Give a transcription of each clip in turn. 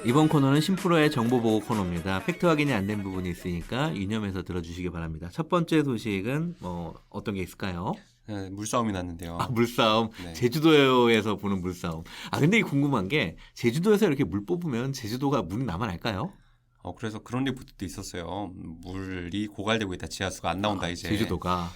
이번 코너는 심프로의 정보보고 코너입니다. 팩트 확인이 안 된 부분이 있으니까 유념해서 들어주시기 바랍니다. 첫 번째 소식은 어떤 게 있을까요? 네, 물싸움이 났는데요. 물싸움. 네. 제주도에서 보는 물싸움. 근데 이 궁금한 게 제주도에서 이렇게 물 뽑으면 제주도가 물이 남아날까요? 그래서 그런 리포트도 있었어요. 물이 고갈되고 있다. 지하수가 안 나온다 이제. 제주도가.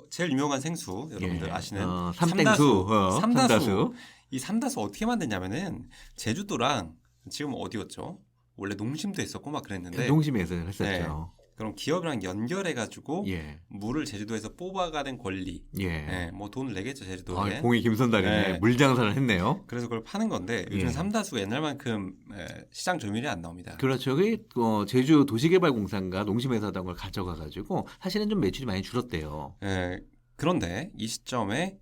제일 유명한 생수 여러분들 아시는 삼땡수. 삼다수. 이 삼다수 어떻게 만드냐면은 제주도랑 지금 어디였죠? 원래 농심도 했었고 막 그랬는데. 농심에서 했었죠. 네. 그럼 기업이랑 연결해가지고 예. 물을 제주도에서 뽑아가는 권리. 예. 네, 뭐 돈을 내겠죠 제주도에. 공이 김선달이네. 네. 물장사를 했네요. 그래서 그걸 파는 건데 요즘 삼다수가 옛날만큼 시장 점유율이 안 나옵니다. 그렇죠. 제주 도시개발공사가 농심에서 하던 걸 가져가가지고 사실은 좀 매출이 많이 줄었대요. 그런데 이 시점에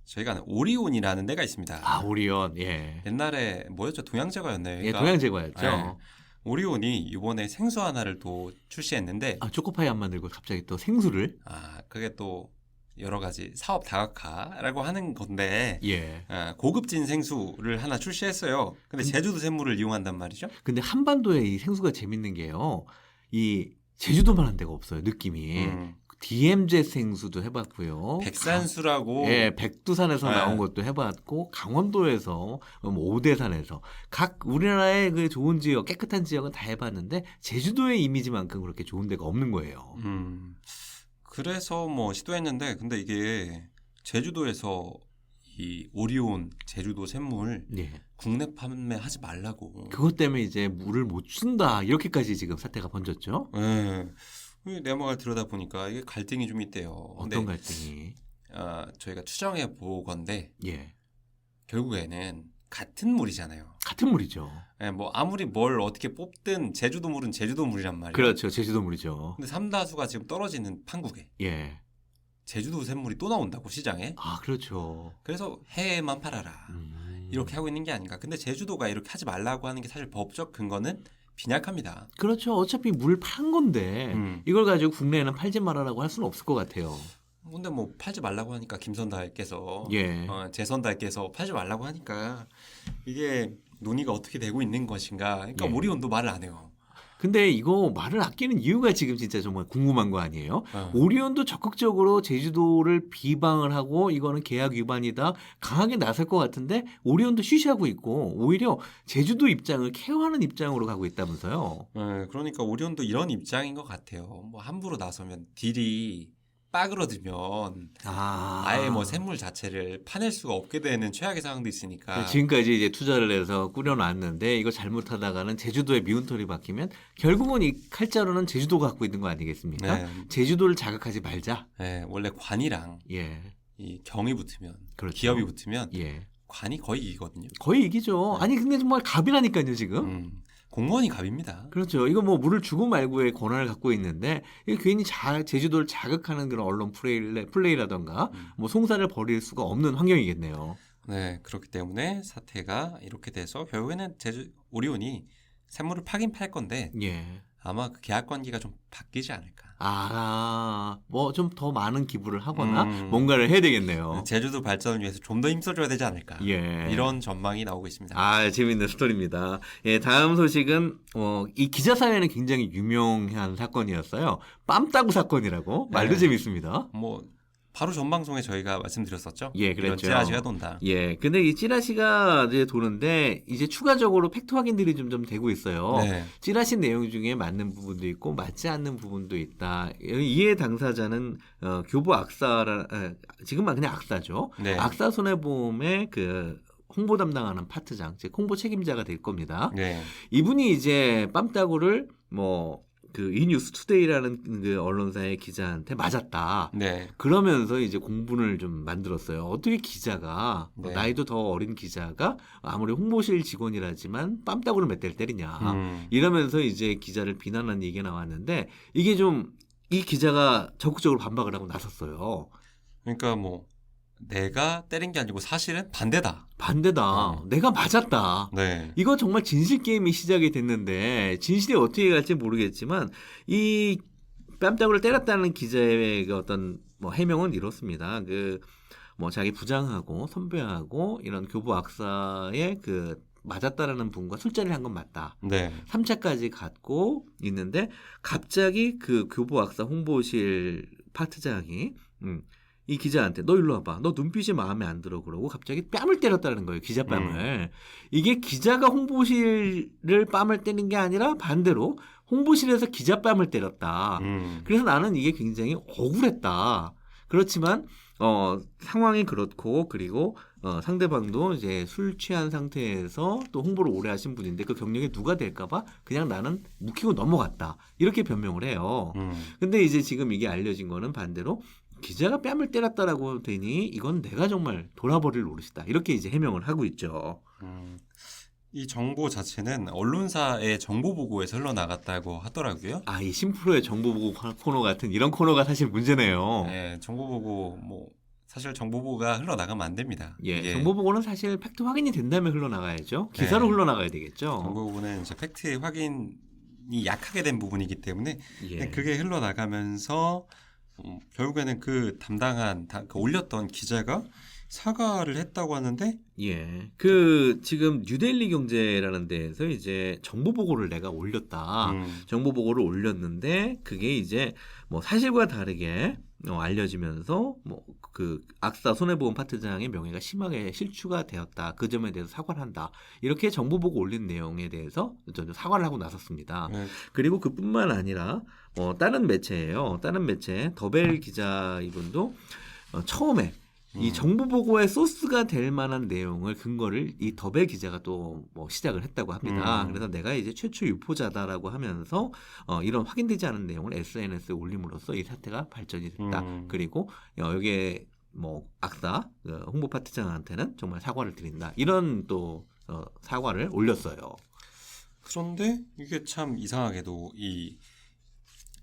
저희가 아는 오리온이라는 데가 있습니다. 오리온. 예. 옛날에 뭐였죠? 동양제과였나요? 예, 동양제과였죠. 오리온이 이번에 생수 하나를 또 출시했는데 초코파이 안 만들고 갑자기 또 생수를 그게 또 여러 가지 사업 다각화라고 하는 건데 예. 고급진 생수를 하나 출시했어요. 근데 제주도 샘물을 이용한단 말이죠. 근데 한반도에 이 생수가 재밌는 게요. 이 제주도만 한 데가 없어요. 느낌이. DMZ 생수도 해봤고요. 백산수라고. 백두산에서 나온 것도 해봤고, 강원도에서, 오대산에서. 각 우리나라의 그 좋은 지역, 깨끗한 지역은 다 해봤는데, 제주도의 이미지만큼 그렇게 좋은 데가 없는 거예요. 그래서 시도했는데, 근데 이게 제주도에서 이 오리온 제주도 샘물 국내 판매하지 말라고. 그것 때문에 이제 물을 못 준다. 이렇게까지 지금 사태가 번졌죠. 네. 내막을 들여다보니까 이게 갈등이 좀 있대요. 어떤 갈등이? 저희가 추정해 보건데 예. 결국에는 같은 물이잖아요. 같은 물이죠. 아무리 뭘 어떻게 뽑든 제주도 물은 제주도 물이란 말이에요. 그렇죠. 제주도 물이죠. 근데 삼다수가 지금 떨어지는 판국에 예. 제주도 샘물이 또 나온다고 시장에. 그렇죠. 그래서 해외만 팔아라. 이렇게 하고 있는 게 아닌가. 근데 제주도가 이렇게 하지 말라고 하는 게 사실 법적 근거는 빈약합니다. 그렇죠. 어차피 물 판 건데 이걸 가지고 국내에는 팔지 말아라고 할 수는 없을 것 같아요. 근데 팔지 말라고 하니까 김선달께서 재선달께서 팔지 말라고 하니까 이게 논의가 어떻게 되고 있는 것인가. 그러니까 오리온도 말을 안 해요. 근데 이거 말을 아끼는 이유가 지금 진짜 정말 궁금한 거 아니에요? 오리온도 적극적으로 제주도를 비방을 하고 이거는 계약 위반이다 강하게 나설 것 같은데 오리온도 쉬쉬하고 있고 오히려 제주도 입장을 케어하는 입장으로 가고 있다면서요. 그러니까 오리온도 이런 입장인 것 같아요. 함부로 나서면 딜이 빠그러들면 아예 샘물 자체를 파낼 수가 없게 되는 최악의 상황도 있으니까. 지금까지 이제 투자를 해서 꾸려놨는데 이거 잘못하다가는 제주도의 미운털이 박히면 결국은 이 칼자루는 제주도가 갖고 있는 거 아니겠습니까? 네. 제주도를 자극하지 말자. 네, 원래 관이랑 이 경이 붙으면 그렇죠. 기업이 붙으면 관이 거의 이기거든요. 거의 이기죠. 아니 근데 정말 갑이라니까요 지금. 공무원이 갑입니다. 그렇죠. 이거 물을 주고 말고의 권한을 갖고 있는데 이게 괜히 제주도를 자극하는 그런 언론 플레이라던가 송사를 벌일 수가 없는 환경이겠네요. 네, 그렇기 때문에 사태가 이렇게 돼서 결국에는 오리온이 샘물을 파긴 팔 건데 아마 그 계약 관계가 좀 바뀌지 않을까. 좀 더 많은 기부를 하거나 뭔가를 해야 되겠네요. 제주도 발전을 위해서 좀 더 힘써줘야 되지 않을까. 이런 전망이 나오고 있습니다. 재밌는 스토리입니다. 다음 소식은 이 기자 사회는 굉장히 유명한 사건이었어요. 빰따구 사건이라고 말도 재밌습니다. 바로 전 방송에 저희가 말씀드렸었죠. 그랬죠. 이런 찌라시가 돈다. 근데 이 찌라시가 이제 도는데 이제 추가적으로 팩트 확인들이 좀 되고 있어요. 찌라시 내용 중에 맞는 부분도 있고 맞지 않는 부분도 있다. 이해 당사자는 교보 지금만 그냥 악사죠. 악사 손해보험의 그 홍보 담당하는 파트장, 즉 홍보 책임자가 될 겁니다. 이분이 이제 빰따구를 이 뉴스투데이라는 그 언론사의 기자한테 맞았다. 그러면서 이제 공분을 좀 만들었어요. 어떻게 기자가 나이도 더 어린 기자가 아무리 홍보실 직원이라지만 빰따구를 몇 대를 때리냐. 이러면서 이제 기자를 비난하는 얘기가 나왔는데 이게 이 기자가 적극적으로 반박을 하고 나섰어요. 그러니까 내가 때린 게 아니고 사실은 반대다. 내가 맞았다. 이거 정말 진실 게임이 시작이 됐는데 진실이 어떻게 갈지 모르겠지만 이 뺨따구를 때렸다는 기자의 어떤 해명은 이렇습니다. 자기 부장하고 선배하고 이런 교부 악사의 그 맞았다라는 분과 술자리를 한 건 맞다. 네. 3차까지 갔고 있는데 갑자기 그 교보 악사 홍보실 파트장이 이 기자한테 너 일로 와봐. 너 눈빛이 마음에 안 들어. 그러고 갑자기 뺨을 때렸다는 거예요. 기자 뺨을. 이게 기자가 홍보실을 뺨을 때린 게 아니라 반대로 홍보실에서 기자 뺨을 때렸다. 그래서 나는 이게 굉장히 억울했다. 그렇지만 상황이 그렇고 그리고 상대방도 이제 술 취한 상태에서 또 홍보를 오래 하신 분인데 그 경력이 누가 될까봐 그냥 나는 묵히고 넘어갔다. 이렇게 변명을 해요. 근데 이제 지금 이게 알려진 거는 반대로 기자가 뺨을 때렸다라고 되니 이건 내가 정말 돌아버릴 노릇이다. 이렇게 이제 해명을 하고 있죠. 이 정보 자체는 언론사의 정보 보고에서 흘러나갔다고 하더라고요. 이 심프로의 정보 보고 코너 같은 이런 코너가 사실 문제네요. 네, 정보 보고 사실 정보 보고가 흘러나가면 안 됩니다. 예, 정보 보고는 사실 팩트 확인이 된다면 흘러나가야죠. 기사로 흘러나가야 되겠죠. 정보 보고는 이제 팩트 확인이 약하게 된 부분이기 때문에 그게 흘러나가면서 결국에는 그 담당한 그 올렸던 기자가 사과를 했다고 하는데 지금 뉴델리 경제라는 데에서 이제 정보 보고를 내가 올렸다. 정보 보고를 올렸는데 그게 이제 사실과 다르게 알려지면서 그 악사 손해보험 파트장의 명예가 심하게 실추가 되었다. 그 점에 대해서 사과를 한다. 이렇게 정보 보고 올린 내용에 대해서 사과를 하고 나섰습니다. 그리고 그뿐만 아니라 다른 매체예요. 다른 매체 더벨 기자 이분도 처음에 이 정보 보고의 소스가 될 만한 내용을 근거를 이 더벨 기자가 또 시작을 했다고 합니다. 그래서 내가 이제 최초 유포자다라고 하면서 이런 확인되지 않은 내용을 SNS에 올림으로써 이 사태가 발전이 됐다. 그리고 여기에 악사 홍보 파트장한테는 정말 사과를 드린다. 이런 또 사과를 올렸어요. 그런데 이게 참 이상하게도 이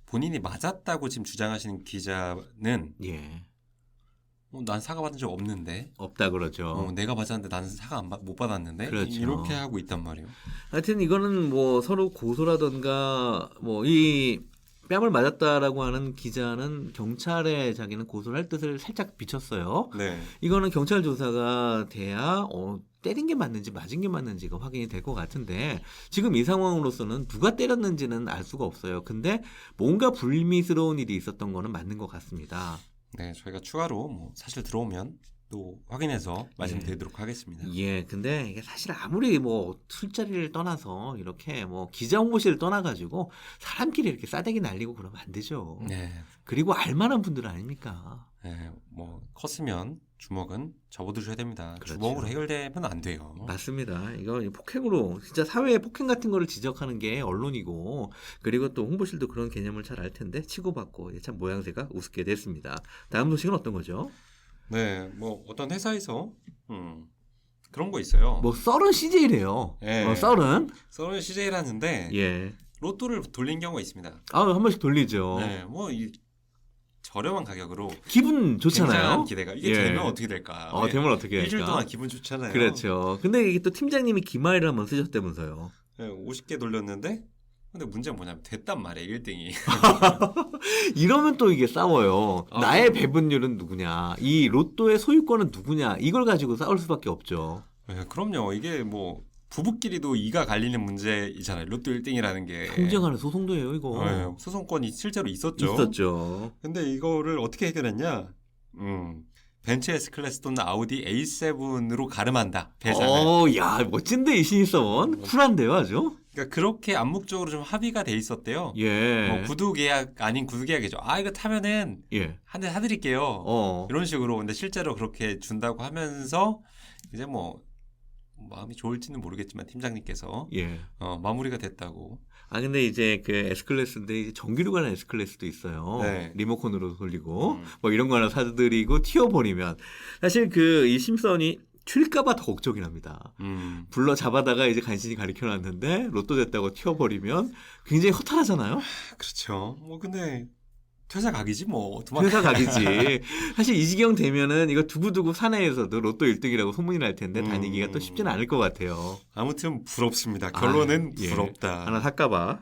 본인이 맞았다고 지금 주장하시는 기자는 난 사과 받은 적 없는데. 없다 그러죠. 내가 맞았는데 나는 사과 못 받았는데. 그렇죠. 이렇게 하고 있단 말이에요. 하여튼 이거는 서로 고소라던가 이 뺨을 맞았다라고 하는 기자는 경찰에 자기는 고소를 할 뜻을 살짝 비쳤어요. 네. 이거는 경찰 조사가 돼야 때린 게 맞는지 맞은 게 맞는지가 확인이 될 것 같은데 지금 이 상황으로서는 누가 때렸는지는 알 수가 없어요. 근데 뭔가 불미스러운 일이 있었던 거는 맞는 것 같습니다. 네, 저희가 추가로 사실 들어오면 또 확인해서 말씀드리도록 하겠습니다. 근데 이게 사실 아무리 술자리를 떠나서 이렇게 기자 홍보실을 떠나가지고 사람끼리 이렇게 싸대기 날리고 그러면 안 되죠. 네. 그리고 알만한 분들 아닙니까? 네, 컸으면 주먹은 접어두셔야 됩니다. 그렇죠. 주먹으로 해결되면 안 돼요. 맞습니다. 이거 폭행으로 진짜 사회의 폭행 같은 거를 지적하는 게 언론이고 그리고 또 홍보실도 그런 개념을 잘 알 텐데 치고받고 참 모양새가 우습게 됐습니다. 다음 소식은 어떤 거죠? 네, 어떤 회사에서 그런 거 있어요. 썰은 CJ래요. 썰은 CJ라는데 로또를 돌린 경우가 있습니다. 한 번씩 돌리죠. 네, 저렴한 가격으로 기분 좋잖아요. 굉장한 기대가 이게 되면 어떻게 될까? 되면 어떻게 될까? 일주일 동안 기분 좋잖아요. 그렇죠. 근데 이게 또 팀장님이 기마일을 한번 쓰셨다면서요. 네, 50개 돌렸는데 근데 문제는 뭐냐면 됐단 말이에요. 1등이. 이러면 또 이게 싸워요. 나의 배분율은 누구냐? 이 로또의 소유권은 누구냐? 이걸 가지고 싸울 수밖에 없죠. 네, 그럼요. 이게 부부끼리도 이가 갈리는 문제이잖아요. 로또 1등이라는 게. 경쟁하는 소송도 해요, 이거. 네, 소송권이 실제로 있었죠. 있었죠. 근데 이거를 어떻게 해결했냐? 벤츠 S클래스 또는 아우디 A7으로 가름한다. 배상을. 야, 멋진데 이 신입사원. 쿨한데요, 아주. 그러니까 그렇게 암묵적으로 좀 합의가 돼 있었대요. 구두 계약 아닌 구두 계약이죠. 이거 타면은 한 대 사드릴게요. 이런 식으로. 근데 실제로 그렇게 준다고 하면서 이제 마음이 좋을지는 모르겠지만 팀장님께서 마무리가 됐다고. 근데 이제 그 S클래스인데 이제 전기로 가는 S클래스도 있어요. 네. 리모컨으로 돌리고 이런 거 하나 사드리고 튀어버리면 사실 이 심선이 튈까봐 더 걱정이 납니다. 불러 잡아다가 이제 간신히 가리켜놨는데 로또 됐다고 튀어버리면 굉장히 허탈하잖아요. 그렇죠. 근데 퇴사 각이지 뭐. 퇴사 각이지. 사실 이 지경 되면은 이거 두고두고 사내에서도 로또 1등이라고 소문이 날 텐데 다니기가 또 쉽지는 않을 것 같아요. 아무튼 부럽습니다. 결론은 부럽다. 하나 살까봐.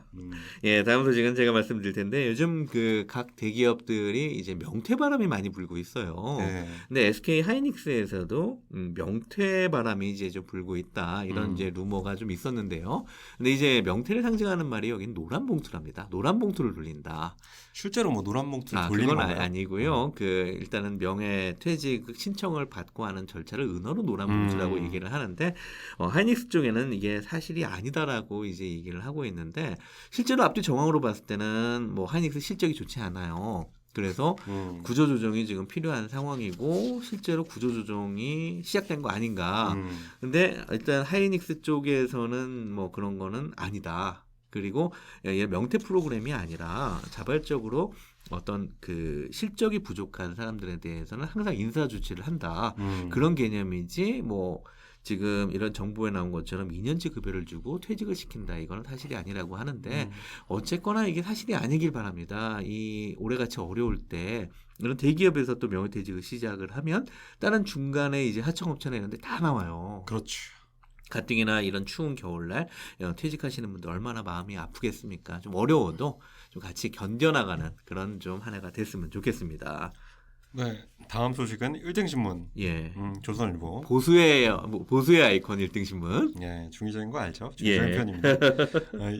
예, 다음 소식은 제가 말씀드릴 텐데 요즘 그 각 대기업들이 이제 명퇴바람이 많이 불고 있어요. 네. 근데 SK 하이닉스에서도 명퇴바람이 이제 좀 불고 있다. 이런 이제 루머가 좀 있었는데요. 근데 이제 명퇴를 상징하는 말이 여기는 노란 봉투랍니다. 노란 봉투를 돌린다. 실제로 뭐 노란 봉투를 돌리는 건가요? 그건 아니고요. 그 일단은 명예퇴직 신청을 받고 하는 절차를 은어로 노란 봉투라고 얘기를 하는데 하이닉스 쪽에는 이게 사실이 아니다라고 이제 얘기를 하고 있는데 실제로 앞뒤 정황으로 봤을 때는 뭐 하이닉스 실적이 좋지 않아요. 그래서 구조조정이 지금 필요한 상황이고 실제로 구조조정이 시작된 거 아닌가. 근데 일단 하이닉스 쪽에서는 뭐 그런 거는 아니다. 그리고 명퇴 프로그램이 아니라 자발적으로 어떤 그 실적이 부족한 사람들에 대해서는 항상 인사 조치를 한다. 그런 개념이지 뭐 지금 이런 정보에 나온 것처럼 2년치 급여를 주고 퇴직을 시킨다. 이거는 사실이 아니라고 하는데 어쨌거나 이게 사실이 아니길 바랍니다. 이 올해같이 어려울 때 이런 대기업에서 또 명예퇴직을 시작을 하면 다른 중간에 이제 하청업체나 이런 데 다 나와요. 그렇죠. 가뜩이나 이런 추운 겨울날 퇴직하시는 분들 얼마나 마음이 아프겠습니까? 좀 어려워도 좀 같이 견뎌나가는 그런 좀 한 해가 됐으면 좋겠습니다. 네, 다음 소식은 1등 신문. 예. 조선일보. 보수의 아이콘 1등 신문. 예, 중의적인 거 알죠? 중의적인 편입니다.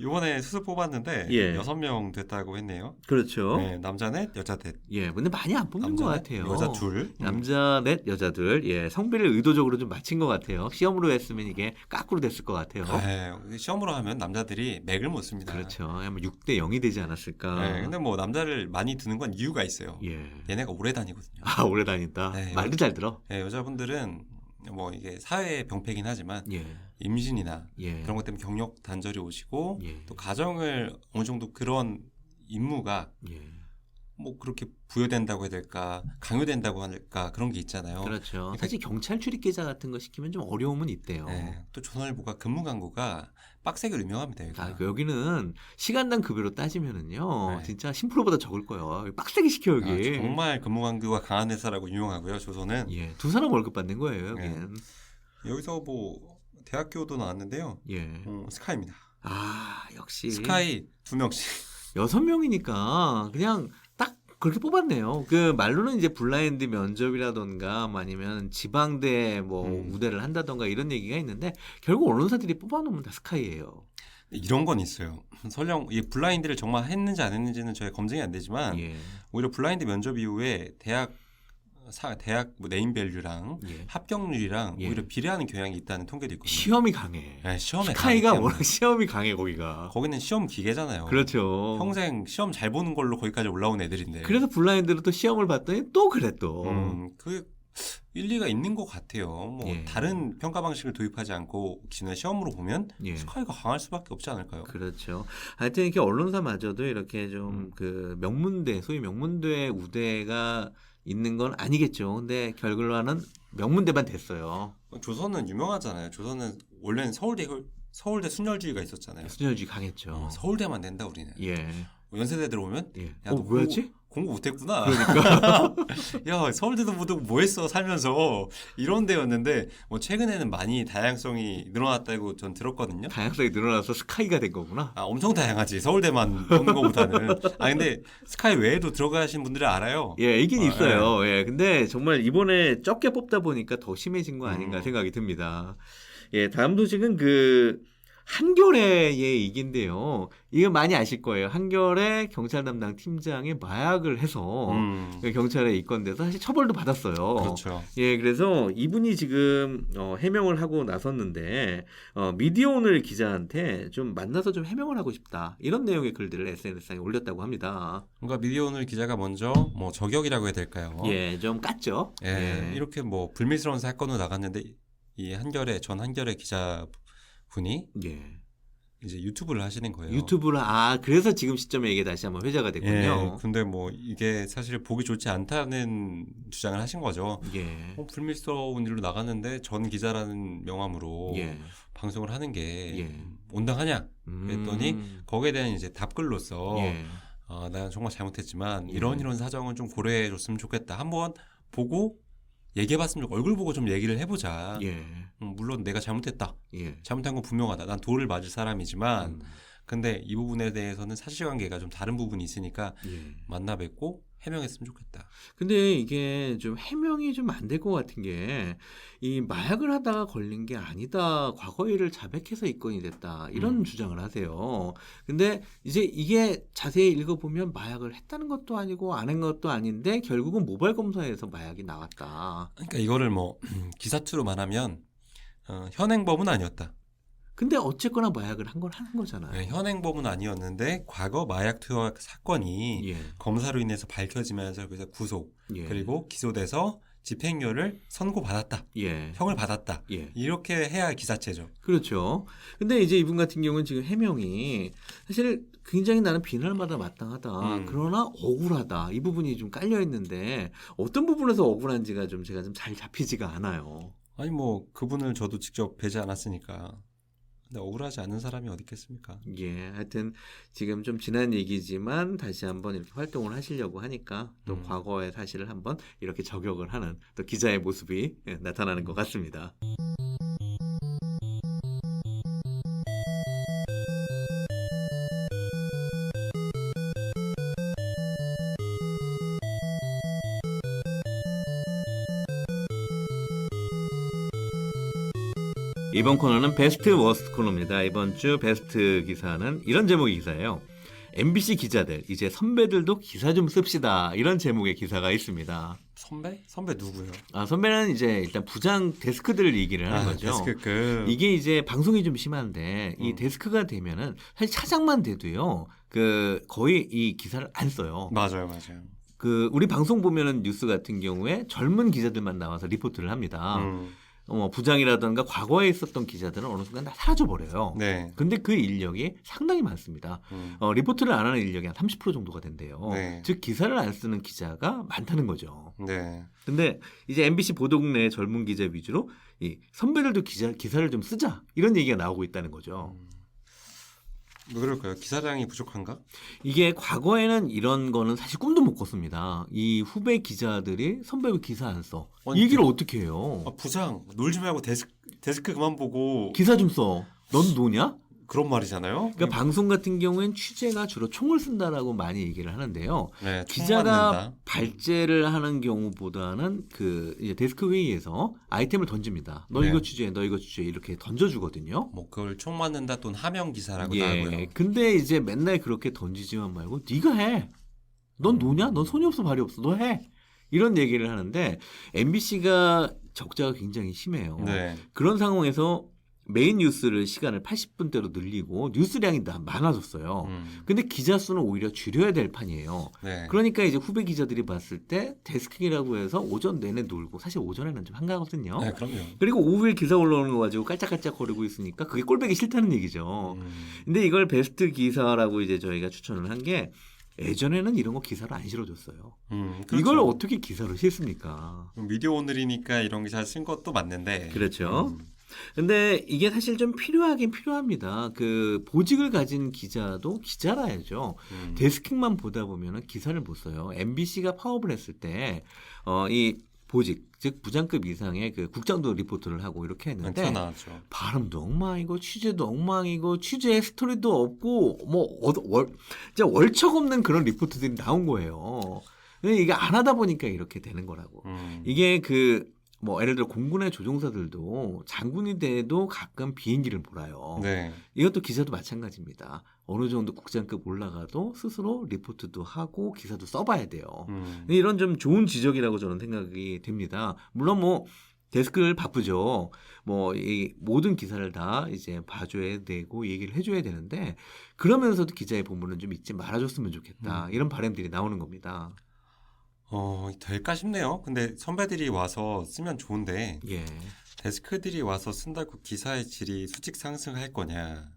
이번에 수습 뽑았는데 6명 됐다고 했네요. 그렇죠. 네, 남자 넷, 여자 넷. 예, 근데 많이 안 뽑는 것 같아요. 여자 둘. 남자 넷, 여자 둘. 예, 성비를 의도적으로 좀 맞춘 것 같아요. 시험으로 했으면 이게 까꾸로 됐을 것 같아요. 네, 시험으로 하면 남자들이 맥을 못 씁니다. 그렇죠. 아마 6대 0이 되지 않았을까. 네, 근데 뭐 남자를 많이 드는 건 이유가 있어요. 예. 얘네가 오래 다니거든요. 아, 오래 다닌다. 네, 말도 잘 들어. 네, 여자분들은 뭐 이게 사회 병폐긴 하지만 임신이나 그런 것 때문에 경력 단절이 오시고 또 가정을 어느 정도 그런 임무가 뭐 그렇게 부여된다고 해야 될까 강요된다고 할까 그런 게 있잖아요. 그렇죠. 그러니까 사실 경찰 출입기자 같은 거 시키면 좀 어려움은 있대요. 네, 또 조선일보가 근무 강도가 빡세게 유명합니다. 여기는 시간당 급여로 따지면은요, 진짜 10%보다 적을 거예요. 빡세게 시켜 여기. 정말 근무 강도가 강한 회사라고 유명하고요. 조선은. 두 사람 월급 받는 거예요. 여기는. 여기서 뭐 대학교도 나왔는데요. 스카이입니다. 아, 역시 스카이 2명씩. 6명이니까 그냥 딱 그렇게 뽑았네요. 그 말로는 이제 블라인드 면접이라던가 아니면 지방대 뭐 우대를 한다던가 이런 얘기가 있는데 결국 언론사들이 뽑아놓으면 다 스카이예요. 이런 건 있어요. 설령 이 블라인드를 정말 했는지 안 했는지는 저희 검증이 안 되지만 오히려 블라인드 면접 이후에 대학 뭐 네임밸류랑 합격률이랑 오히려 비례하는 경향이 있다는 통계도 있거든요. 시험이 강해. 네, 시험에 스카이가 워낙 시험이 강해 거기가. 거기는 시험 기계잖아요. 그렇죠. 평생 시험 잘 보는 걸로 거기까지 올라온 애들인데. 그래서 블라인드로 또 시험을 봤더니 또 그래 또. 그 일리가 있는 것 같아요. 뭐 다른 평가 방식을 도입하지 않고 기존의 시험으로 보면 스카이가 강할 수밖에 없지 않을까요? 그렇죠. 하여튼 이렇게 언론사마저도 이렇게 좀 그 명문대, 소위 명문대 우대가 있는 건 아니겠죠. 근데 결과는 명문대만 됐어요. 조선은 유명하잖아요. 조선은 원래는 서울대 순혈주의가 있었잖아요. 순혈주의 강했죠. 서울대만 낸다 우리는. 연세대들 오면 야, 너 뭐였지? 공부 못했구나. 그러니까. 야, 서울대도 뭐 했어 살면서 이런 데였는데 뭐 최근에는 많이 다양성이 늘어났다고 전 들었거든요. 다양성이 늘어나서 스카이가 된 거구나. 아, 엄청 다양하지. 서울대만 보는 것보다는. 아, 근데 스카이 외에도 들어가신 분들이 알아요. 있긴 있어요. 근데 정말 이번에 적게 뽑다 보니까 더 심해진 거 아닌가 생각이 듭니다. 다음 소식은 한겨레의 얘기인데요. 이거 많이 아실 거예요. 한겨레 경찰 담당 팀장이 마약을 해서 경찰에 입건돼서 사실 처벌도 받았어요. 그렇죠. 그래서 이분이 지금 해명을 하고 나섰는데 미디어오늘 기자한테 좀 만나서 좀 해명을 하고 싶다. 이런 내용의 글들을 SNS상에 올렸다고 합니다. 그러니까 미디어오늘 기자가 먼저 뭐 저격이라고 해야 될까요? 좀 깠죠. 이렇게 뭐 불미스러운 사건으로 나갔는데 이 전 한겨레 기자 분이 이제 유튜브를 하시는 거예요. 그래서 지금 시점에 이게 다시 한번 회자가 됐군요. 근데 뭐 이게 사실 보기 좋지 않다는 주장을 하신 거죠. 불미스러운 일로 나갔는데 전 기자라는 명함으로 방송을 하는 게 온당하냐 그랬더니 거기에 대한 이제 답글로서 난 정말 잘못했지만 이런 사정은 좀 고려해줬으면 좋겠다. 한번 보고 얘기해봤으면 좋겠다. 얼굴 보고 좀 얘기를 해보자. 물론 내가 잘못했다. 잘못한 건 분명하다. 난 돌을 맞을 사람이지만 근데 이 부분에 대해서는 사실관계가 좀 다른 부분이 있으니까 만나 뵙고 해명했으면 좋겠다. 근데 이게 좀 해명이 좀 안 될 것 같은 게 이 마약을 하다가 걸린 게 아니다. 과거 일을 자백해서 입건이 됐다. 이런 주장을 하세요. 근데 이제 이게 자세히 읽어보면 마약을 했다는 것도 아니고 안 한 것도 아닌데 결국은 모발 검사에서 마약이 나왔다. 그러니까 이거를 뭐 기사투로 말하면 현행범은 아니었다. 근데 어쨌거나 마약을 한 걸 하는 거잖아요. 네, 현행범은 아니었는데 과거 마약 투약 사건이 검사로 인해서 밝혀지면서 그래서 구속 그리고 기소돼서 집행유예를 선고받았다. 형을 받았다. 이렇게 해야 기사체죠. 그렇죠. 근데 이제 이분 같은 경우는 지금 해명이 사실 굉장히 나는 비난마다 마땅하다. 그러나 억울하다. 이 부분이 좀 깔려 있는데 어떤 부분에서 억울한지가 좀 제가 좀 잘 잡히지가 않아요. 아니 뭐 그분을 저도 직접 뵈지 않았으니까. 근데 억울하지 않은 사람이 어디 있겠습니까? 하여튼 지금 좀 지난 얘기지만 다시 한번 이렇게 활동을 하시려고 하니까 또 과거의 사실을 한번 이렇게 저격을 하는 또 기자의 모습이 나타나는 것 같습니다. 이번 코너는 베스트 워스트 코너입니다. 이번 주 베스트 기사는 이런 제목의 기사예요. MBC 기자들 이제 선배들도 기사 좀 씁시다. 이런 제목의 기사가 있습니다. 선배? 선배 누구요? 선배는 이제 일단 부장 데스크들을 얘기를 하는 거죠. 데스크급. 이게 이제 방송이 좀 심한데 이 데스크가 되면은 사실 차장만 돼도요. 거의 이 기사를 안 써요. 맞아요. 우리 방송 보면은 뉴스 같은 경우에 젊은 기자들만 나와서 리포트를 합니다. 부장이라든가 과거에 있었던 기자들은 어느 순간 다 사라져버려요. 근데 그 인력이 상당히 많습니다. 리포트를 안 하는 인력이 한 30% 정도가 된대요. 즉 기사를 안 쓰는 기자가 많다는 거죠. 근데 이제 MBC 보도국 내 젊은 기자 위주로 이 선배들도 기사를 좀 쓰자 이런 얘기가 나오고 있다는 거죠. 왜 그럴까요? 기사량이 부족한가? 이게 과거에는 이런 거는 사실 꿈도 못 꿨습니다. 이 후배 기자들이 선배 왜 기사 안 써? 이 얘기를 어떻게 해요? 부장 놀지 말고 데스크 그만 보고 기사 좀 써. 넌 노냐? 그런 말이잖아요. 그러니까 방송 같은 경우엔 취재가 주로 총을 쓴다라고 많이 얘기를 하는데요. 기자가 발제를 하는 경우보다는 이제 데스크 회의에서 아이템을 던집니다. 너 이거 취재해, 너 이거 취재해 이렇게 던져주거든요. 뭐 그걸 총 맞는다 또는 하명 기사라고도 하고요. 근데 이제 맨날 그렇게 던지지만 말고 네가 해. 넌 노냐? 넌 손이 없어 발이 없어. 너 해. 이런 얘기를 하는데 MBC가 적자가 굉장히 심해요. 그런 상황에서 메인 뉴스를 시간을 80분대로 늘리고 뉴스량이 많아졌어요. 근데 기자 수는 오히려 줄여야 될 판이에요. 그러니까 이제 후배 기자들이 봤을 때 데스킹이라고 해서 오전 내내 놀고 사실 오전에는 좀 한가하거든요. 그럼요. 그리고 오후에 기사 올라오는 거 가지고 깔짝깔짝 거리고 있으니까 그게 꼴보기 싫다는 얘기죠. 근데 이걸 베스트 기사라고 이제 저희가 추천을 한 게 예전에는 이런 거 기사로 안 실어줬어요. 그렇죠. 이걸 어떻게 기사로 실습니까? 미디어 오늘이니까 이런 기사 쓴 것도 맞는데. 그렇죠. 근데 이게 사실 좀 필요하긴 필요합니다. 보직을 가진 기자도 기자라야죠. 데스킹만 보다 보면은 기사를 못 써요. MBC가 파업을 했을 때, 이 보직, 즉 부장급 이상의 국장도 리포트를 하고 이렇게 했는데 발음도 엉망이고 취재도 엉망이고 취재 스토리도 없고 진짜 월척 없는 그런 리포트들이 나온 거예요. 이게 안 하다 보니까 이렇게 되는 거라고. 이게 예를 들어 공군의 조종사들도 장군이 돼도 가끔 비행기를 몰아요. 이것도 기자도 마찬가지입니다. 어느 정도 국장급 올라가도 스스로 리포트도 하고 기사도 써봐야 돼요. 이런 좀 좋은 지적이라고 저는 생각이 됩니다. 물론 데스크를 바쁘죠. 이 모든 기사를 다 이제 봐줘야 되고 얘기를 해줘야 되는데 그러면서도 기자의 본분은 좀 잊지 말아줬으면 좋겠다. 이런 바람들이 나오는 겁니다. 될까 싶네요. 근데 선배들이 와서 쓰면 좋은데 데스크들이 와서 쓴다고 기사의 질이 수직 상승할 거냐?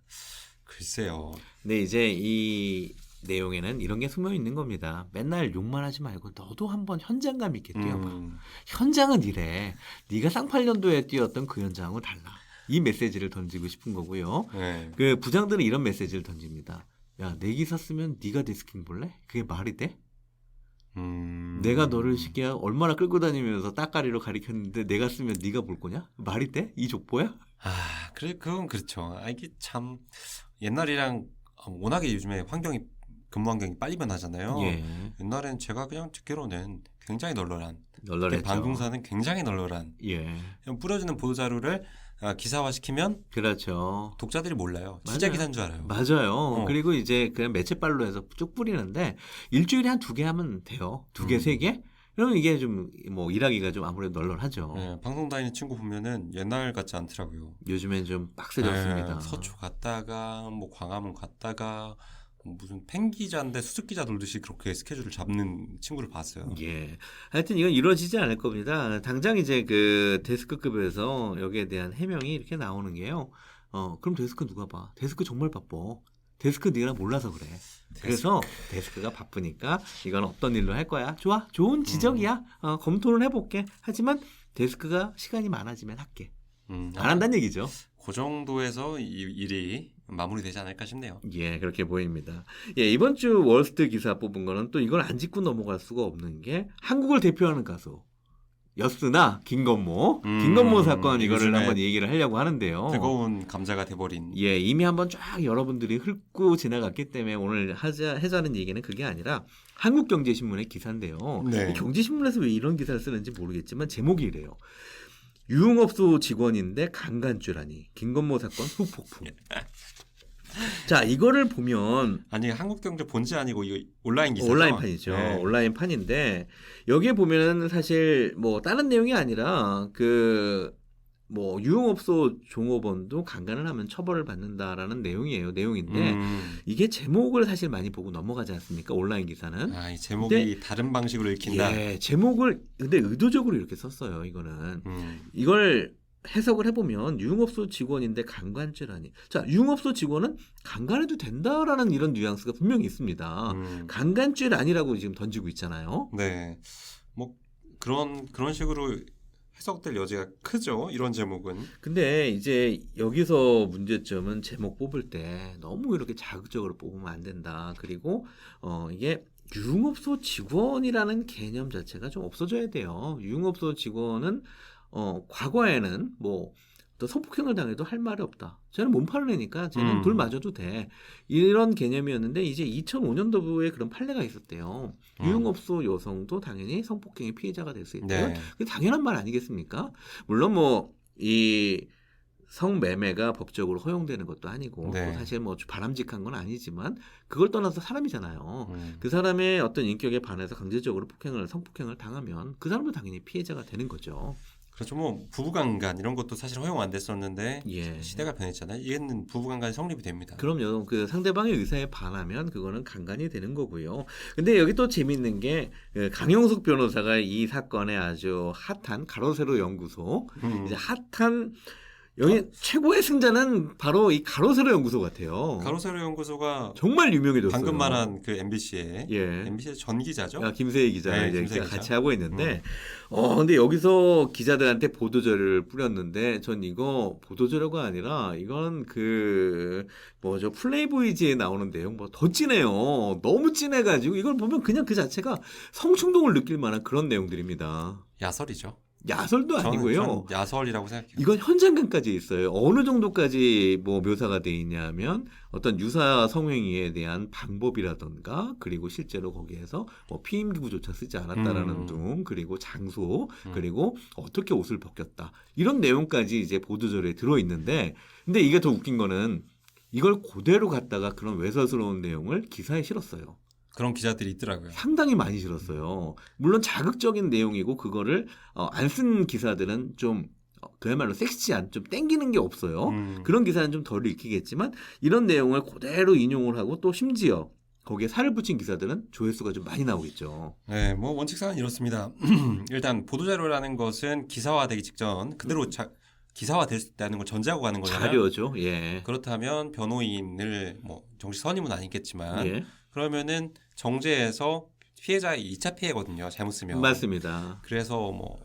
글쎄요. 네, 이제 이 내용에는 이런 게 숨어 있는 겁니다. 맨날 욕만 하지 말고 너도 한번 현장감 있게 뛰어봐. 현장은 이래. 네가 쌍팔년도에 뛰었던 그 현장하고 달라. 이 메시지를 던지고 싶은 거고요. 부장들은 이런 메시지를 던집니다. 야, 내 기사 쓰면 네가 데스킹 볼래? 그게 말이 돼? 내가 너를 시키야 얼마나 끌고 다니면서 따까리로 가리켰는데 내가 쓰면 네가 볼 거냐? 말이 돼? 이 족보야? 그래 그건 그렇죠. 이게 참 옛날이랑 워낙에 요즘에 근무 환경이 빨리 변하잖아요. 예. 옛날엔 제가 그냥 듣기로는 굉장히 널널했죠. 방송사는 굉장히 널널한. 예. 그냥 뿌려주는 보도 자료를 기사화시키면 그렇죠. 독자들이 몰라요. 진짜 기사인 줄 알아요. 맞아요. 그리고 이제 그냥 매체빨로 해서 쭉 뿌리는데 일주일에 한 2개 하면 돼요. 2개, 3개? 그러면 이게 좀 뭐 일하기가 좀 아무래도 널널하죠. 네, 방송 다니는 친구 보면은 옛날 같지 않더라고요. 요즘엔 좀 빡세졌습니다. 서초 갔다가 뭐 광화문 갔다가 무슨 팬기자인데 수습기자 돌듯이 그렇게 스케줄을 잡는 친구를 봤어요. 예. 하여튼 이건 이루어지지 않을 겁니다. 당장 이제 그 데스크급에서 여기에 대한 해명이 이렇게 나오는 게요. 그럼 데스크 누가 봐? 데스크 정말 바빠. 데스크 네가 몰라서 그래. 그래서 데스크가 바쁘니까 이건 없던 일로 할 거야. 좋아. 좋은 지적이야. 검토를 해볼게. 하지만 데스크가 시간이 많아지면 할게. 안 한다는 얘기죠. 그 정도에서 이 일이 마무리되지 않을까 싶네요. 예, 그렇게 보입니다. 예, 이번 주 월스트 기사 뽑은 거는 또 이걸 안 짚고 넘어갈 수가 없는 게 한국을 대표하는 가수 였으나 김건모 사건 이거를 한번 얘기를 하려고 하는데요. 뜨거운 감자가 돼버린. 예, 이미 한번 쫙 여러분들이 훑고 지나갔기 때문에 오늘 하자는 얘기는 그게 아니라 한국경제신문의 기사인데요. 네. 경제신문에서 왜 이런 기사를 쓰는지 모르겠지만 제목이 이래요. 유흥업소 직원인데 강간죄라니 김건모 사건 후폭풍. 자, 이거를 보면 아니 한국경제 본지 아니고 이거 온라인 기사죠. 온라인판이죠. 네. 온라인판인데 여기에 보면은 사실 뭐 다른 내용이 아니라 그 뭐 유흥업소 종업원도 강간을 하면 처벌을 받는다라는 내용인데 이게 제목을 사실 많이 보고 넘어가지 않습니까? 온라인 기사는. 이 제목이 다른 방식으로 읽힌다. 예, 제목을 근데 의도적으로 이렇게 썼어요. 이거는 이걸 해석을 해보면 유흥업소 직원인데 강간죄라니. 자, 유흥업소 직원은 강간해도 된다라는 이런 뉘앙스가 분명히 있습니다. 강간죄라니라고 지금 던지고 있잖아요. 네, 뭐 그런 식으로 해석될 여지가 크죠. 이런 제목은. 근데 이제 여기서 문제점은 제목 뽑을 때 너무 이렇게 자극적으로 뽑으면 안 된다. 그리고 이게 유흥업소 직원이라는 개념 자체가 좀 없어져야 돼요. 유흥업소 직원은 과거에는 뭐 또 성폭행을 당해도 할 말이 없다. 쟤는 몸파를 내니까 쟤는 돌 맞아도 돼. 이런 개념이었는데 이제 2005년도부에 그런 판례가 있었대요. 유흥업소 여성도 당연히 성폭행의 피해자가 될 수 있다. 네. 그게 당연한 말 아니겠습니까? 물론 뭐 이 성매매가 법적으로 허용되는 것도 아니고 네. 또 사실 뭐 바람직한 건 아니지만 그걸 떠나서 사람이잖아요. 그 사람의 어떤 인격에 반해서 강제적으로 성폭행을 당하면 그 사람도 당연히 피해자가 되는 거죠. 그렇죠. 뭐 부부간간 이런 것도 사실 허용 안 됐었는데 예. 시대가 변했잖아요. 이게는 부부간간이 성립이 됩니다. 그럼요. 그 상대방의 의사에 반하면 그거는 강간이 되는 거고요. 근데 여기 또 재밌는 게 강용석 변호사가 이 사건에 아주 핫한 가로세로 연구소 이제 핫한 여기 최고의 승자는 바로 이 가로세로 연구소 같아요. 가로세로 연구소가 정말 유명해졌어요. 방금 말한 그 MBC의 전 기자죠. 김세희 기자가 네, 이제 같이 하고 있는데, 근데 여기서 기자들한테 보도자료를 뿌렸는데, 전 이거 보도자료가 아니라 이건 플레이보이즈에 나오는 내용 더 진해요. 너무 진해가지고 이걸 보면 그냥 그 자체가 성충동을 느낄 만한 그런 내용들입니다. 야설이죠. 야설도 아니고요. 저는 야설이라고 생각해요. 이건 현장감까지 있어요. 어느 정도까지 뭐 묘사가 돼 있냐면 어떤 유사 성행위에 대한 방법이라던가 그리고 실제로 거기에서 뭐 피임기구조차 쓰지 않았다라는 등 그리고 장소 그리고 어떻게 옷을 벗겼다 이런 내용까지 이제 보도자료에 들어 있는데 근데 이게 더 웃긴 거는 이걸 그대로 갖다가 그런 외설스러운 내용을 기사에 실었어요. 그런 기자들이 있더라고요. 상당히 많이 실었어요. 물론 자극적인 내용이고 그거를 안 쓴 기사들은 좀 그야말로 섹시한 좀 땡기는 게 없어요. 그런 기사는 좀 덜 읽히겠지만 이런 내용을 그대로 인용을 하고 또 심지어 거기에 살을 붙인 기사들은 조회수가 좀 많이 나오겠죠. 네, 뭐 원칙상은 이렇습니다. 일단 보도자료라는 것은 기사화되기 직전 그대로 기사화됐다는 걸 전제하고 가는 거잖아요. 자료죠. 예. 그렇다면 변호인을 뭐 정식 선임은 아니겠지만 그러면은 정제해서 피해자의 2차 피해거든요. 잘못 쓰면. 맞습니다. 그래서 뭐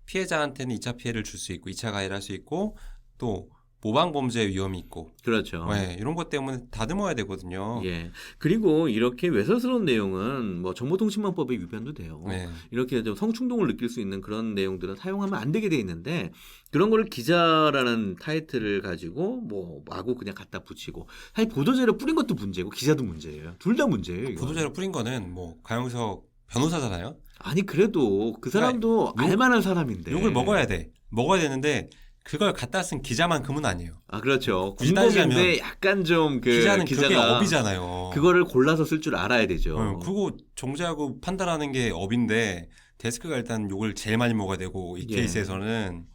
피해자한테는 2차 피해를 줄 수 있고 2차 가해를 할 수 있고 또 모방 범죄 위험이 있고. 그렇죠. 네, 이런 것 때문에 다듬어야 되거든요. 예. 그리고 이렇게 외설스러운 내용은 뭐 정보통신망법에 위반도 돼요. 네. 이렇게 좀 성충동을 느낄 수 있는 그런 내용들은 사용하면 안 되게 돼 있는데 그런 거를 기자라는 타이틀을 가지고 뭐 마구 그냥 갖다 붙이고 사실 보도자료 뿌린 것도 문제고 기자도 문제예요. 둘 다 문제예요. 이거. 보도자료 뿌린 거는 뭐 강용석 변호사잖아요. 아니 그래도 그 사람도 알만한 사람인데 욕을 먹어야 돼. 먹어야 되는데 그걸 갖다 쓴 기자만큼은 아니에요. 아 그렇죠. 군복인데 약간 좀 그 기자는 그게 업이잖아요. 그거를 골라서 쓸 줄 알아야 되죠. 그리고 정제하고 판단하는 게 업인데 데스크가 일단 욕을 제일 많이 먹어야 되고 이 케이스에서는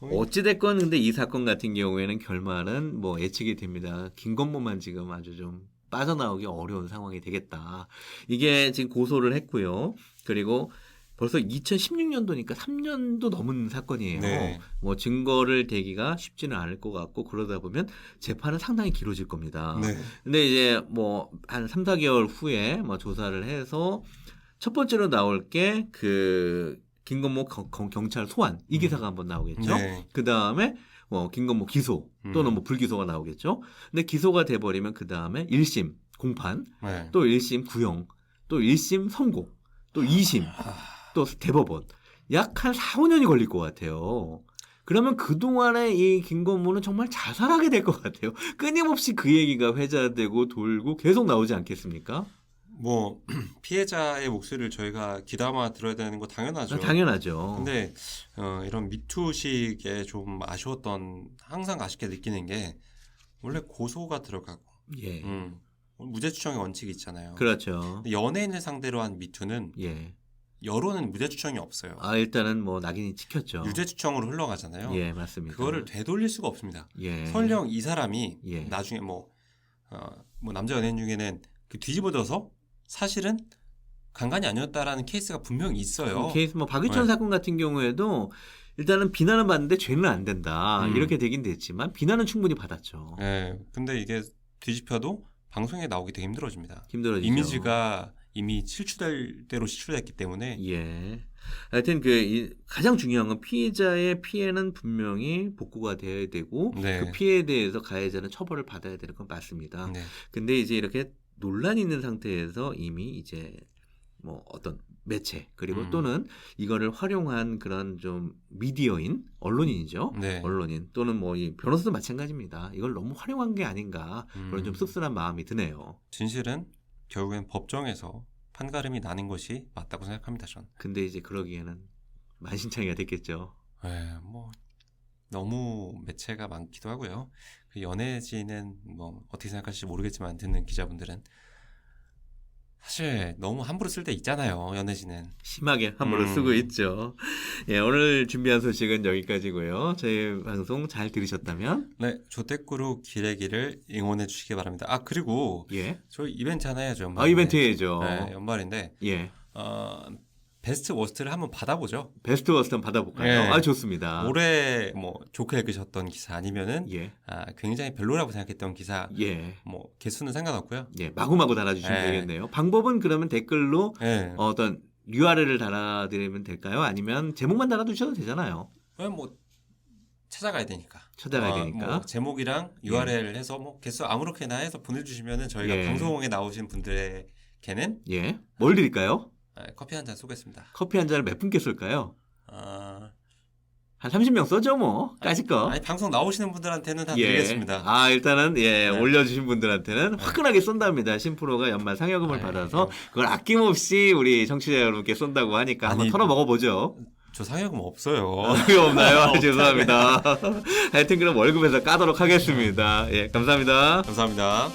어찌됐건 근데 이 사건 같은 경우에는 결말은 뭐 예측이 됩니다. 김건모만 지금 아주 좀 빠져나오기 어려운 상황이 되겠다. 이게 지금 고소를 했고요. 그리고 벌써 2016년도니까 3년도 넘은 사건이에요. 네. 뭐 증거를 대기가 쉽지는 않을 것 같고 그러다 보면 재판은 상당히 길어질 겁니다. 네. 근데 이제 뭐 한 3, 4개월 후에 뭐 조사를 해서 첫 번째로 나올 게 그 김건모 경찰 소환 이 기사가 한번 나오겠죠. 네. 그다음에 뭐 김건모 기소 또는 뭐 불기소가 나오겠죠. 근데 기소가 돼 버리면 그다음에 1심 공판, 네. 또 1심 구형, 또 1심 선고, 또 2심, 또 대법원. 약 한 4, 5년이 걸릴 것 같아요. 그러면 그동안에 이 김건모는 정말 자살하게 될 것 같아요. 끊임없이 그 얘기가 회자되고 돌고 계속 나오지 않겠습니까? 뭐 피해자의 목소리를 저희가 귀담아 들어야 되는 거 당연하죠. 당연하죠. 근데 이런 미투식에 좀 아쉬웠던 항상 아쉽게 느끼는 게 원래 고소가 들어가고 예. 무죄 추정의 원칙이 있잖아요. 그렇죠. 연예인을 상대로 한 미투는 예. 여론은 무죄 추정이 없어요. 아 일단은 뭐 낙인이 찍혔죠. 유죄 추정으로 흘러가잖아요. 예, 맞습니다. 그거를 되돌릴 수가 없습니다. 예. 설령 이 사람이 예. 나중에 뭐 남자 연예인 중에는 그 뒤집어져서 사실은 강간이 아니었다라는 케이스가 분명히 있어요. 케이스 뭐 박유천 사건 같은 경우에도 일단은 비난은 받는데 죄는 안 된다 이렇게 되긴 됐지만 비난은 충분히 받았죠. 네, 근데 이게 뒤집혀도 방송에 나오기 되게 힘들어집니다. 힘들어지죠. 이미지가 이미 실추될 대로 실추됐기 때문에. 예. 하여튼 그 가장 중요한 건 피해자의 피해는 분명히 복구가 돼야 되고 네. 그 피해에 대해서 가해자는 처벌을 받아야 되는 건 맞습니다. 네. 근데 이제 이렇게 논란이 있는 상태에서 이미 이제 뭐 어떤 매체 그리고 또는 이거를 활용한 그런 좀 미디어인 언론인이죠. 네. 언론인 또는 뭐 이 변호사도 마찬가지입니다. 이걸 너무 활용한 게 아닌가 그런 좀 씁쓸한 마음이 드네요. 진실은 결국엔 법정에서 판가름이 나는 것이 맞다고 생각합니다. 전. 근데 이제 그러기에는 만신창이가 됐겠죠. 네, 뭐 너무 매체가 많기도 하고요. 그 연예지는 뭐 어떻게 생각하실지 모르겠지만 듣는 기자분들은 사실 너무 함부로 쓸 때 있잖아요. 연예지는. 심하게 함부로 쓰고 있죠. 예, 오늘 준비한 소식은 여기까지고요. 저희 방송 잘 들으셨다면 네, 조태꾸루 기레기를 응원해 주시기 바랍니다. 아 그리고 예. 저희 이벤트 하나 해야죠. 연말인데. 아 이벤트 해야죠. 네, 연말인데 예. 베스트 워스트를 한번 받아보죠. 베스트 워스트 한번 받아볼까요? 네. 아 좋습니다. 올해 뭐 좋게 읽으셨던 기사 아니면은 예. 굉장히 별로라고 생각했던 기사. 예. 뭐 개수는 상관없고요. 예, 마구마구 달아주시면 되겠네요. 방법은 그러면 댓글로 어떤 URL을 달아드리면 될까요? 아니면 제목만 달아두셔도 되잖아요. 뭐 찾아가야 되니까. 뭐 제목이랑 URL 해서 뭐 개수 아무렇게나 해서 보내주시면은 저희가 방송에 나오신 분들에게는 뭘 드릴까요? 커피 한 잔 쏘겠습니다. 커피 한 잔을 몇 분께 쏠까요? 한 30명 써죠 뭐 까짓거. 아니 방송 나오시는 분들한테는 다 드리겠습니다. 아 일단은 올려주신 분들한테는 화끈하게 쏜답니다. 신프로가 연말 상여금을 받아서 그걸 아낌없이 우리 청취자 여러분께 쏜다고 하니까 한번 털어 먹어보죠. 저 상여금 없어요. 그거 없나요? 죄송합니다. 하여튼 그럼 월급에서 까도록 하겠습니다. 예, 감사합니다. 감사합니다.